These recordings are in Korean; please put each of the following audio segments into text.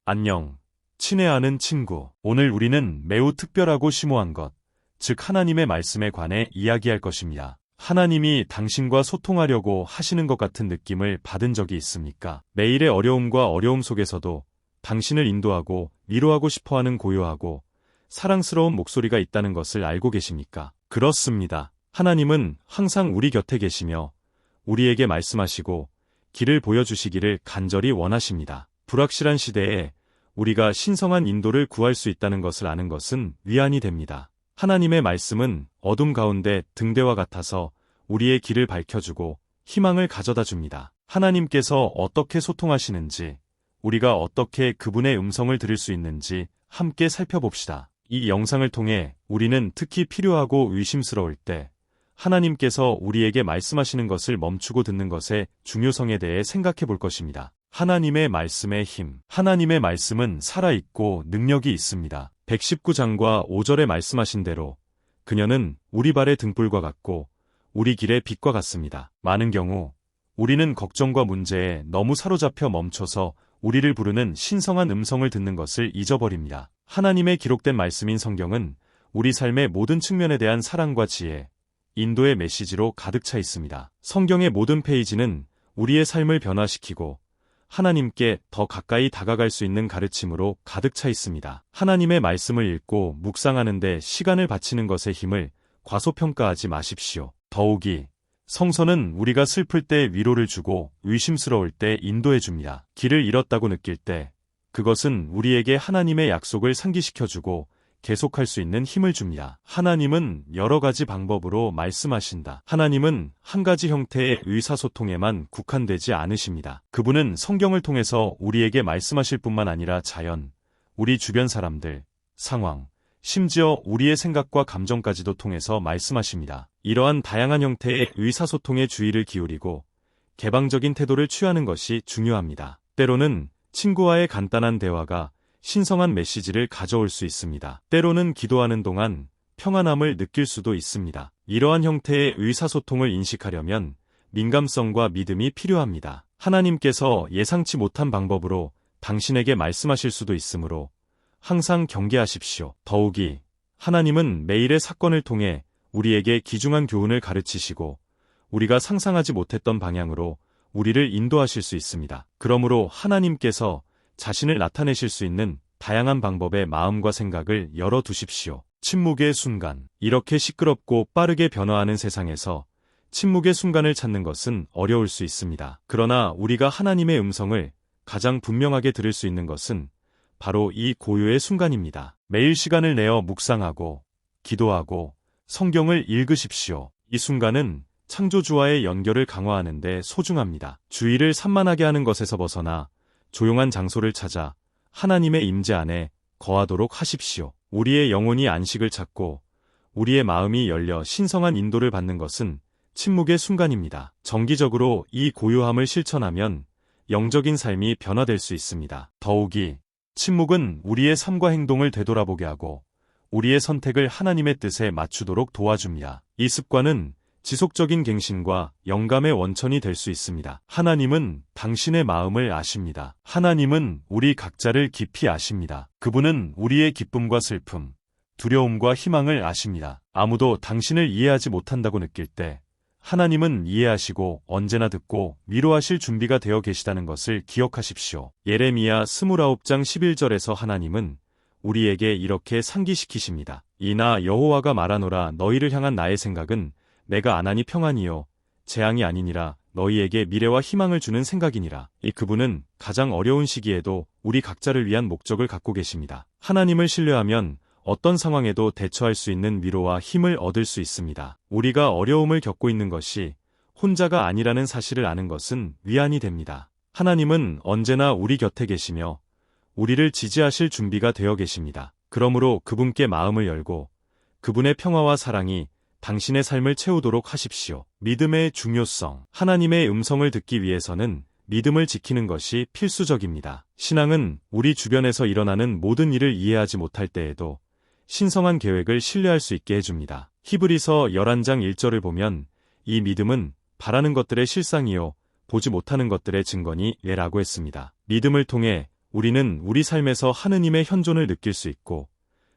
안녕, 친애하는 친구. 오늘 우리는 매우 특별하고 심오한 것, 즉 하나님의 말씀에 관해 이야기할 것입니다. 하나님이 당신과 소통하려고 하시는 것 같은 느낌을 받은 적이 있습니까? 매일의 어려움과 어려움 속에서도 당신을 인도하고 위로하고 싶어하는 고요하고 사랑스러운 목소리가 있다는 것을 알고 계십니까? 그렇습니다. 하나님은 항상 우리 곁에 계시며 우리에게 말씀하시고 길을 보여주시기를 간절히 원하십니다. 불확실한 시대에 우리가 신성한 인도를 구할 수 있다는 것을 아는 것은 위안이 됩니다. 하나님의 말씀은 어둠 가운데 등대와 같아서 우리의 길을 밝혀주고 희망을 가져다 줍니다. 하나님께서 어떻게 소통하시는지, 우리가 어떻게 그분의 음성을 들을 수 있는지 함께 살펴봅시다. 이 영상을 통해 우리는 특히 필요하고 의심스러울 때 하나님께서 우리에게 말씀하시는 것을 멈추고 듣는 것의 중요성에 대해 생각해 볼 것입니다. 하나님의 말씀의 힘. 하나님의 말씀은 살아있고 능력이 있습니다. 119장과 5절에 말씀하신 대로 그녀는 우리 발의 등불과 같고 우리 길의 빛과 같습니다. 많은 경우 우리는 걱정과 문제에 너무 사로잡혀 멈춰서 우리를 부르는 신성한 음성을 듣는 것을 잊어버립니다. 하나님의 기록된 말씀인 성경은 우리 삶의 모든 측면에 대한 사랑과 지혜, 인도의 메시지로 가득 차 있습니다. 성경의 모든 페이지는 우리의 삶을 변화시키고 하나님께 더 가까이 다가갈 수 있는 가르침으로 가득 차 있습니다. 하나님의 말씀을 읽고 묵상하는 데 시간을 바치는 것의 힘을 과소평가하지 마십시오. 더욱이 성서는 우리가 슬플 때 위로를 주고 의심스러울 때 인도해 줍니다. 길을 잃었다고 느낄 때 그것은 우리에게 하나님의 약속을 상기시켜주고 계속할 수 있는 힘을 줍니다. 하나님은 여러 가지 방법으로 말씀하신다. 하나님은 한 가지 형태의 의사소통에만 국한되지 않으십니다. 그분은 성경을 통해서 우리에게 말씀하실 뿐만 아니라 자연, 우리 주변 사람들, 상황, 심지어 우리의 생각과 감정까지도 통해서 말씀하십니다. 이러한 다양한 형태의 의사소통에 주의를 기울이고 개방적인 태도를 취하는 것이 중요합니다. 때로는 친구와의 간단한 대화가 신성한 메시지를 가져올 수 있습니다. 때로는 기도하는 동안 평안함을 느낄 수도 있습니다. 이러한 형태의 의사소통을 인식하려면 민감성과 믿음이 필요합니다. 하나님께서 예상치 못한 방법으로 당신에게 말씀하실 수도 있으므로 항상 경계하십시오. 더욱이 하나님은 매일의 사건을 통해 우리에게 귀중한 교훈을 가르치시고 우리가 상상하지 못했던 방향으로 우리를 인도하실 수 있습니다. 그러므로 하나님께서 자신을 나타내실 수 있는 다양한 방법의 마음과 생각을 열어두십시오. 침묵의 순간. 이렇게 시끄럽고 빠르게 변화하는 세상에서 침묵의 순간을 찾는 것은 어려울 수 있습니다. 그러나 우리가 하나님의 음성을 가장 분명하게 들을 수 있는 것은 바로 이 고요의 순간입니다. 매일 시간을 내어 묵상하고 기도하고 성경을 읽으십시오. 이 순간은 창조주와의 연결을 강화하는 데 소중합니다. 주의를 산만하게 하는 것에서 벗어나 조용한 장소를 찾아 하나님의 임재 안에 거하도록 하십시오. 우리의 영혼이 안식을 찾고 우리의 마음이 열려 신성한 인도를 받는 것은 침묵의 순간입니다. 정기적으로 이 고요함을 실천하면 영적인 삶이 변화될 수 있습니다. 더욱이 침묵은 우리의 삶과 행동을 되돌아보게 하고 우리의 선택을 하나님의 뜻에 맞추도록 도와줍니다. 이 습관은 지속적인 갱신과 영감의 원천이 될 수 있습니다. 하나님은 당신의 마음을 아십니다. 하나님은 우리 각자를 깊이 아십니다. 그분은 우리의 기쁨과 슬픔, 두려움과 희망을 아십니다. 아무도 당신을 이해하지 못한다고 느낄 때 하나님은 이해하시고 언제나 듣고 위로하실 준비가 되어 계시다는 것을 기억하십시오. 예레미야 29장 11절에서 하나님은 우리에게 이렇게 상기시키십니다. 이나 여호와가 말하노라 너희를 향한 나의 생각은 내가 안하니 평안이요 재앙이 아니니라 너희에게 미래와 희망을 주는 생각이니라. 이 그분은 가장 어려운 시기에도 우리 각자를 위한 목적을 갖고 계십니다. 하나님을 신뢰하면 어떤 상황에도 대처할 수 있는 위로와 힘을 얻을 수 있습니다. 우리가 어려움을 겪고 있는 것이 혼자가 아니라는 사실을 아는 것은 위안이 됩니다. 하나님은 언제나 우리 곁에 계시며 우리를 지지하실 준비가 되어 계십니다. 그러므로 그분께 마음을 열고 그분의 평화와 사랑이 당신의 삶을 채우도록 하십시오. 믿음의 중요성. 하나님의 음성을 듣기 위해서는 믿음을 지키는 것이 필수적입니다. 신앙은 우리 주변에서 일어나는 모든 일을 이해하지 못할 때에도 신성한 계획을 신뢰할 수 있게 해줍니다. 히브리서 11장 1절을 보면 이 믿음은 바라는 것들의 실상이요 보지 못하는 것들의 증거니 라고 했습니다. 믿음을 통해 우리는 우리 삶에서 하느님의 현존을 느낄 수 있고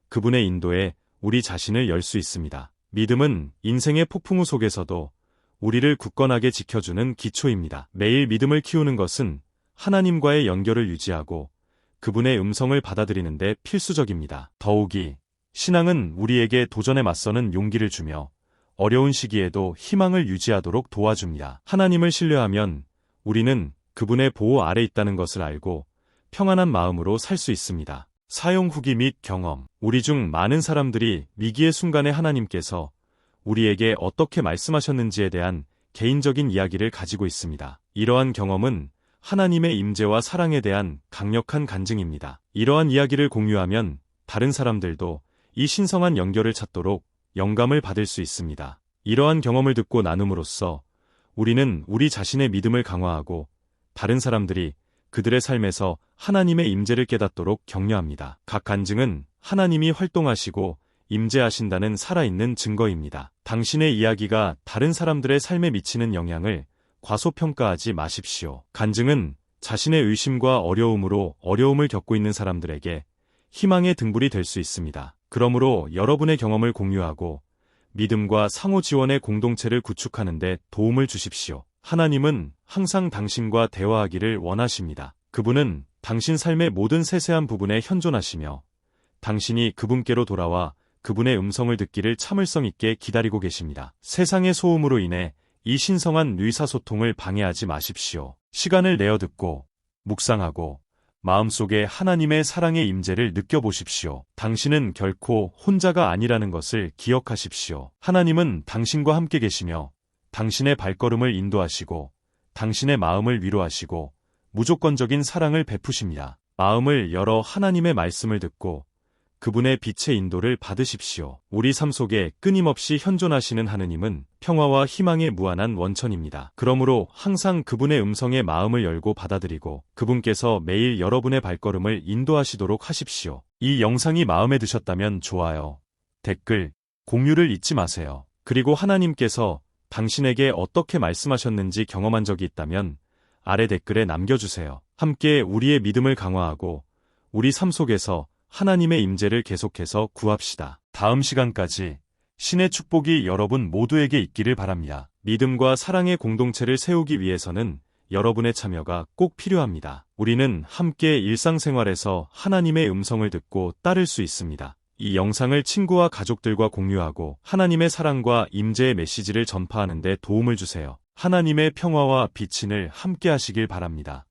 그분의 인도에 우리 자신을 열 수 있습니다. 믿음은 인생의 폭풍우 속에서도 우리를 굳건하게 지켜주는 기초입니다. 매일 믿음을 키우는 것은 하나님과의 연결을 유지하고 그분의 음성을 받아들이는 데 필수적입니다. 더욱이 신앙은 우리에게 도전에 맞서는 용기를 주며 어려운 시기에도 희망을 유지하도록 도와줍니다. 하나님을 신뢰하면 우리는 그분의 보호 아래 있다는 것을 알고 평안한 마음으로 살 수 있습니다. 사용 후기 및 경험. 우리 중 많은 사람들이 위기의 순간에 하나님께서 우리에게 어떻게 말씀하셨는지에 대한 개인적인 이야기를 가지고 있습니다. 이러한 경험은 하나님의 임재와 사랑에 대한 강력한 간증입니다. 이러한 이야기를 공유하면 다른 사람들도 이 신성한 연결을 찾도록 영감을 받을 수 있습니다. 이러한 경험을 듣고 나눔으로써 우리는 우리 자신의 믿음을 강화하고 다른 사람들이 그들의 삶에서 하나님의 임재를 깨닫도록 격려합니다. 각 간증은 하나님이 활동하시고 임재하신다는 살아있는 증거입니다. 당신의 이야기가 다른 사람들의 삶에 미치는 영향을 과소평가하지 마십시오. 간증은 자신의 의심과 어려움으로 어려움을 겪고 있는 사람들에게 희망의 등불이 될 수 있습니다. 그러므로 여러분의 경험을 공유하고 믿음과 상호 지원의 공동체를 구축하는 데 도움을 주십시오. 하나님은 항상 당신과 대화하기를 원하십니다. 그분은 당신 삶의 모든 세세한 부분에 현존하시며 당신이 그분께로 돌아와 그분의 음성을 듣기를 참을성 있게 기다리고 계십니다. 세상의 소음으로 인해 이 신성한 의사소통을 방해하지 마십시오. 시간을 내어 듣고 묵상하고 마음속에 하나님의 사랑의 임재를 느껴보십시오. 당신은 결코 혼자가 아니라는 것을 기억하십시오. 하나님은 당신과 함께 계시며 당신의 발걸음을 인도하시고 당신의 마음을 위로하시고 무조건적인 사랑을 베푸십니다. 마음을 열어 하나님의 말씀을 듣고 그분의 빛의 인도를 받으십시오. 우리 삶 속에 끊임없이 현존하시는 하느님은 평화와 희망의 무한한 원천입니다. 그러므로 항상 그분의 음성에 마음을 열고 받아들이고 그분께서 매일 여러분의 발걸음을 인도하시도록 하십시오. 이 영상이 마음에 드셨다면 좋아요, 댓글, 공유를 잊지 마세요. 그리고 하나님께서 당신에게 어떻게 말씀하셨는지 경험한 적이 있다면 아래 댓글에 남겨주세요. 함께 우리의 믿음을 강화하고 우리 삶 속에서 하나님의 임재를 계속해서 구합시다. 다음 시간까지 신의 축복이 여러분 모두에게 있기를 바랍니다. 믿음과 사랑의 공동체를 세우기 위해서는 여러분의 참여가 꼭 필요합니다. 우리는 함께 일상생활에서 하나님의 음성을 듣고 따를 수 있습니다. 이 영상을 친구와 가족들과 공유하고 하나님의 사랑과 임재의 메시지를 전파하는 데 도움을 주세요. 하나님의 평화와 빛을 함께 하시길 바랍니다.